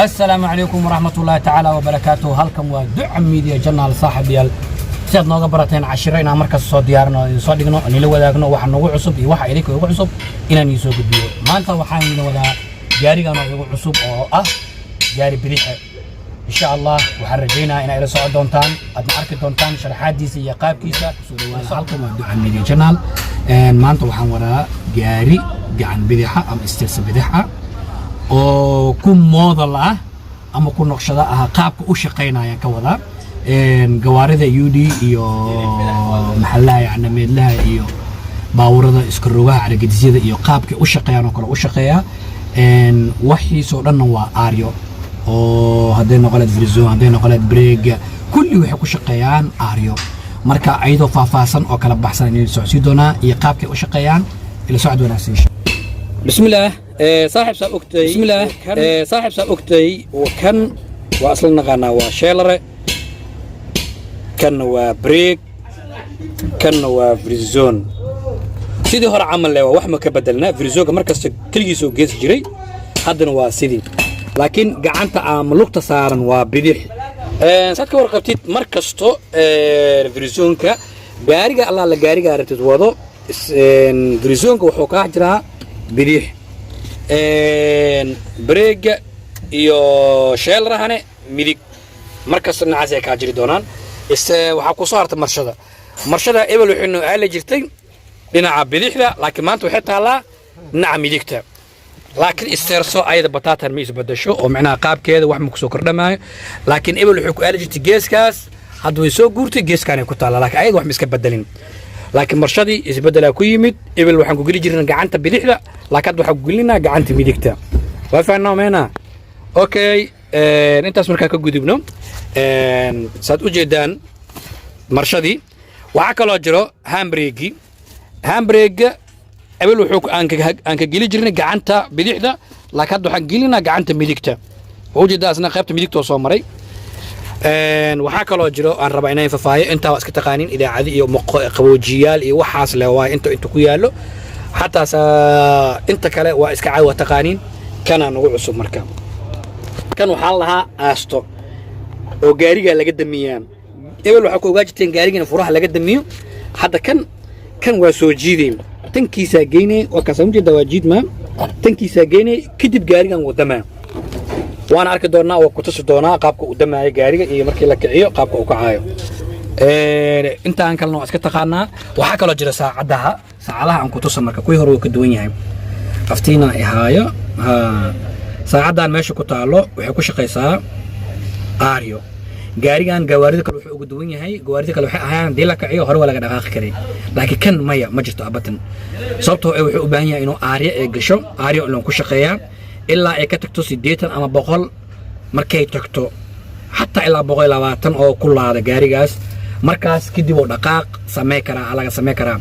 السلام عليكم ورحمة الله تعالى وبركاته. هلكم ودع ميديا جنال صاحب يال سيد نوغا براتين عشرين مركز صوت ديارنا صدقنا أن لو ذاكنا وحن نوع عصب يوحى إليك ويوحى عصب إن نيسوق البيو ما أنت وحان لو ذا جاري كانوا يوحى عصب أو جاري بريحة إن شاء الله وحرجينا إلى صعود دونتان أدنى أركض دونتان شرحات دي سي قاب كيسة هلكم ودع ميديا جنال ما أنت وحان وراء جاري جعن بريحة أم استرس بريحة oo ku model ah ama ku naqshada ah qaabka u shaqeynaya ka wada gawaarida UD iyo maxallaha yani meelaha iyo baawurada iska rogaha aragtisyada iyo qaabka u shaqeeyaan oo kale u shaqeeya wixii soo dhan waa aaryo oo haday noqoleed frizo haday noqoleed brake kulli waxay ku shaqeeyaan aaryo marka ayadoo faahfaahsan oo kala baxsan inay socodsi doonaa iyo qaabka u shaqeeyaan ila socod wanaagsan بسم الله صاحب ساب أكتي بسم الله صاحب ساب أكتي وكان وأصلنا قانا وشيلر كان وبريك كان وفريزون سيدي هر عمل له وحما كبدلنا فريزون مركز كل يسوق جيس جري هذا واسيدي لكن قعنت عملوك تصارن وبديح ساتك ورقبتي مركز تو فريزون كا جارجا الله لا جارجا رتزوضو فريزون وحوكا جرا بريح بريج iyo sheel rahane midig markas nacaas ay ka jiri doonaan waxa ku soo harta marshada ebel wuxuu aala jirtay dhinaca bidixda laakiin maanta waxay taalaa dhinaca midigta laakiin isteerso ayada bataatan ma isbadasho oo macnaha qaabkeeda wax ma ku soo kordhamaayo laakiin ebel wuxuu ku aala jirtay geeskaas hadda way soo guurtay geeskaan ay ku taalaa laakiin ayada wax ma iska bedelin laakiin marshadii isbedela ku yimid ebel waxaan ku geli jirnaa gacanta bidixda laakiin waxaan ku gelinaa gacanta midigta waa faanaa meena okay intaas markaa ka gudubno saad u jeedaan marshadii waxa kale oo jiro handbrake ebel wuxuu aan ka geli jirnay gacanta bidixda laakiin waxaan gelinaa gacanta midigta oo jeedaa asna qaybta midigta soo maray waxaa kaloo jiro aan rabaa inaan fafaayo intaa iska taqaanin idaacadi iyo qaboojiyaal iyo waxaas le waa inta ku yaalo xataa inta kale waa iska caawa taqaanin kana nagu cusub marka kan waxaa lahaa aasto oo gaariga laga damiyaa ebel waxa ku ogaajteen gaariga furaha laga damiyo hadda kan waa soo jiideen tankiisa geynay oo ka samjeeda waa jiidma tankiisa geynay kadib gaarigan wadamaa وانا اركي دورنا وكتسو دونا قابك قدامها gaariga iyo markii la kiciyo qaabka uu kacayo inta aan kalno iska taqaana waxa kala jira saacadaha aan ku tuso marka kuwii hore ka duwan yahay aftiina ihaayo saacadan meesha ku taalo waxay ku shaqeysaa aaryo gaarigan gawaarida kale wuxuu ugu duwan yahay gawaarida kale waxay ahaan dila kiciyo hore wala dhaqaaqi karay laakiin kan maya ma jirto abatan sababtoo ay wuxuu u baahan yahay inuu aaryo ay gasho aaryo loo ku shaqeeyaa ilaa ay ka tagto 80 ama 100 markay tagto hatta ilaa 120 oo ku laada gaarigaas markaas kadib oo dhaqaaq sameey karaa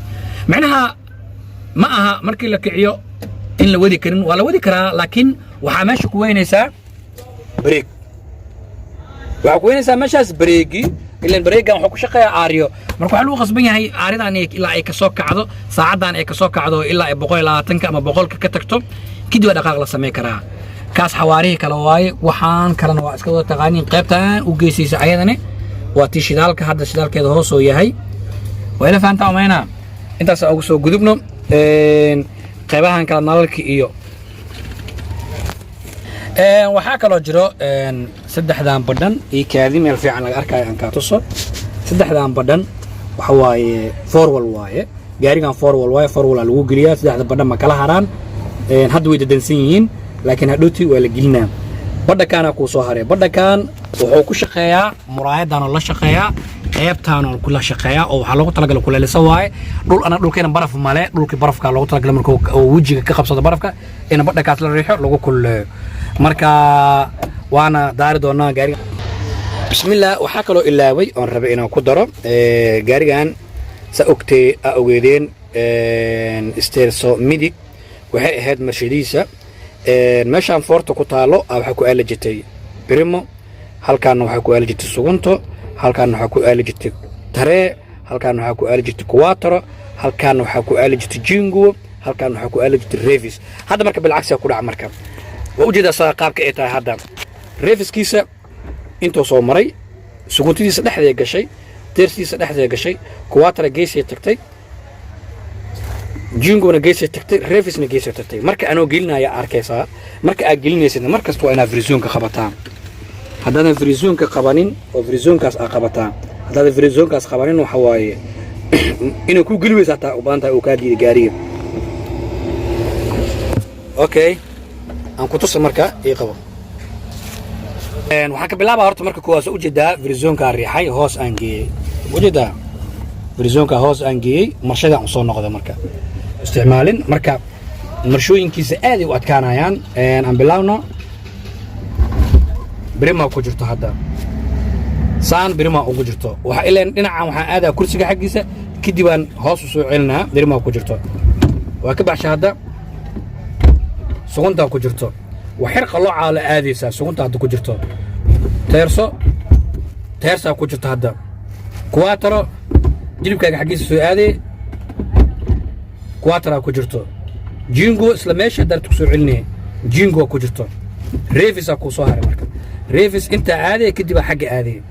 macnaha ma aha markii la kiciyo in la wadi karin wala wadi karaa laakiin waxa meesha ku weynaysaa break waxa ku weynaysaa meeshaas breegi ilaan breegan waxa ku shaqeeyaa aaryo marka waxa lagu qasban yahay aaridan ilaa ay ka soo kacdo saacadan ay ka soo kacdo ilaa ay 120 ama 100 ka tagto كدي ودقاق لا سمي كرا كاس حواريه كلا واي waxaan kalena waa iska wada taqaaniin qaybtan u geysaysa ayadana waa tii shidaalka hadda shidaalkeeda hoos oo yahay wayna faanta amayna intaas ugu soo gudubno qaybahan kala nalalka iyo waxa kale oo jiro saddexdan badhan ee kaadi meel fiican laga arkayo aan ka tuso saddexdan badhan waxa waaye forward waaye gaarigan forward lagu geliyaa saddexda badhan ma kala haraan hadda way dadansan yihiin laakiin hadhooti waa la gelinaa badhakaana ku soo haray badhakan wuxuu ku shaqeeyaa muraayadan oo la shaqeeyaa qaybtaan oo kula shaqeeyaa oo waxa loogu talagalay kuleelisa waaye dhulkeena baraf male dhulkii barafka loogu talagalay marka uu wajiga ka qabsado barafka in badhakaas la riixo lagu kuleeyo marka waana daari doonaa gaariga bismillah waxa kale oo ilaaway oo rabay inaan ku daro gaarigan sa ogtay ogeedeen isteerso midig waxay ahayd marshadiisa meeshaan foorta ku taalo waxa ku aala jirtay primo halkaan waxa ku aala jirtay sugunto halkaan waxa ku aala jirtay tare halkaan waxa ku aala jirtay quattro halkaan waxa ku aala jirtay jingo halkaan waxa ku aala jirtay revis hadda marka bilcagsi ku dhac marka وأوجد ساقابك إيه هذا reefiskiisa intuu soo maray suguntidiisa dhexdeeda gashay teersiisa dhexdeeda gashay kuwaatara geesay tagtay jingona geesay tagtay reefisna geesay tagtay marka anoo gelinaya arkaysaa marka aad gelinaysid markasta waa inaad frizoonka qabataan haddaadan frizoonka qabanin oo frizoonkaas aad qabataan haddaadan frizoonkaas qabanin waxa waaye inay ku geli weysa hataa u badan tahay uu kaa diiday gaariga okay aan ku tusa marka ii qabo waxaan ka bilaabaa horta marka kuwaas u jeedaa frizoonka riixay hoos aan geeyey ujeedaa frizoonka hoos aan geeyey marshada aan soo noqday marka isticmaalin marka marshooyinkiisa aad ay u adkaanayaan aan bilaabno بريما كوجرتو هذا سان بريما كوجرتو waxa ileen dhinacan waxa aadaa kursiga xaqiisa kidibaan hoos u soo celinaa بريما كوجرتو waa ka baxsha hada sugunta ku jirto waxir qaloo caala aadaysa sugunta hada ku jirto teersa ku jirto hada kuwaataro jilibkaaga xaqiisa soo aaday kuwaatara ku jirto jingo isla meesha dartu ku soo celinay jingo ku jirto reefisa ku soo haray marka ريفس انت عادي كدي بحق عادي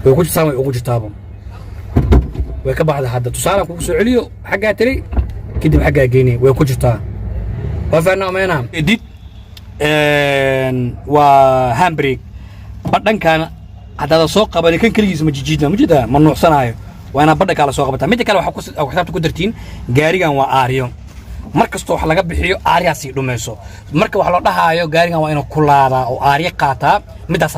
ويكون سامي ugu jirtaabo way ka baxda hadda tusaale ku soo celiyo xaga tiri kidib xaga geeyni way ku jirtaa waa faana meena edit waa handbrake badhankan hadda soo qaban kan kaligiis ma jijiidna ma jida ma nuuxsanayo waa ina badha kala soo qabata mid kale waxa ku xisaabta ku dartiin gaarigan waa aariyo markasta wax laga bixiyo aariyaasi dhumayso marka wax loo dhahaayo gaarigan waa inuu kulaada oo aariya qaata midaas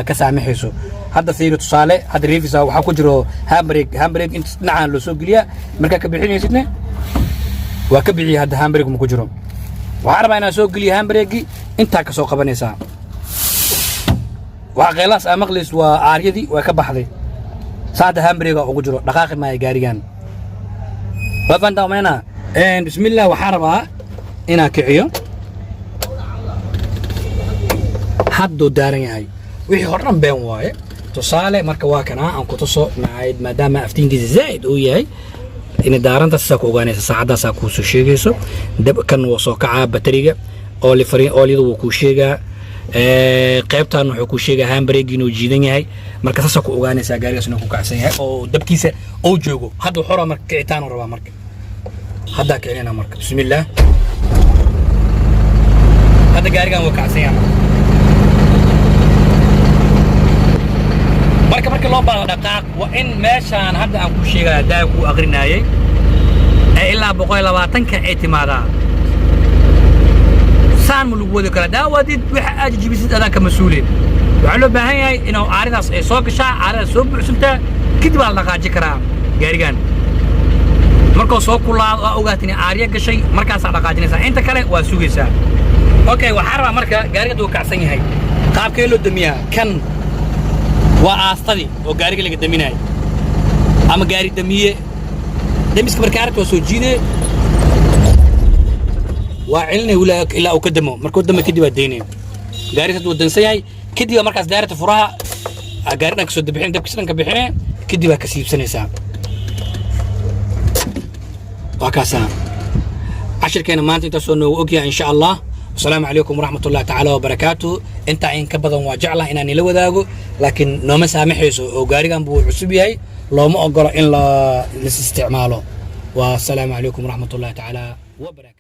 ka saamixayso hadda fiiro tusaale hadda reefisa waxa ku jiro handbrake inta dhinacan loo soo geliya marka ka bixinaysidna waa ka bixi hadda handbrake ma ku jiro waxa rabaa inaan soo geliyo handbrake inta ka soo qabanaysa waxa qeylaas maqlis waa aariyadii waa ka baxday saada handbrake ugu jiro dhaqaaqi ma gaarigan waa fanta meena بسم الله وحربها إنا كعيو حدو دارين هاي وحي هرم بين واي تصالح مركا واكنا أن كتصو معايد مادام أفتين دي زايد وياي إن داران تساكو غانيسا ساعدا ساكو سوشيغيسو دب كان وصو كعاب بطريقة أولي فرين أولي دو وكوشيغا قيبتان وحو كوشيغا هامبريغي نو جيدين هاي مركا تساكو غانيسا غاريس نوكو كعسين هاي أو دبكيسا أو جوغو حدو حورا مركا كعيتان وربا مركا هذا كأننا مركب بسم الله هذا قارقان وكعسيان مركب الله بقى دقاق وإن ماشان هذا أنكو شيء دايكو أغرناي إلا بقول لواتنك اعتمادا سان ملوك ذكر دا ودي وحاجة جبسيت هذاك مسؤولين وعلو بهاي إنه عارض سوق شاع عارض سوق سنتا كده على دقاق جكرا قارقان markoo soo kulaado ogaatini aariya gashay markaas aad dhaqaajinaysa inta kale waa sugaysaa okay waxa rabaa marka gaariga uu kacsan yahay qaabkee loo damiyaa kan waa aastadi oo gaariga laga daminayo ama gaari damiye damiska markaarta waa soo jiide waa cilnay ilaa uu ka damo markuu damo kadib waa deynay gaariga haduu dansan yahay kadib markaas daarta furaha gaariga ka soo dabixin dabkiisan ka bixinay kadib waa ka siibsanaysaa وكاسا عشر كان ما انت سونو اوكيا ان شاء الله السلام عليكم ورحمه الله تعالى وبركاته انت ان كبدن واجعله انني لا وداغو لكن نوما سامحيسو او غاريغان بو عصب yahay looma ogolo in la is isticmaalo والسلام عليكم ورحمه الله تعالى وبركاته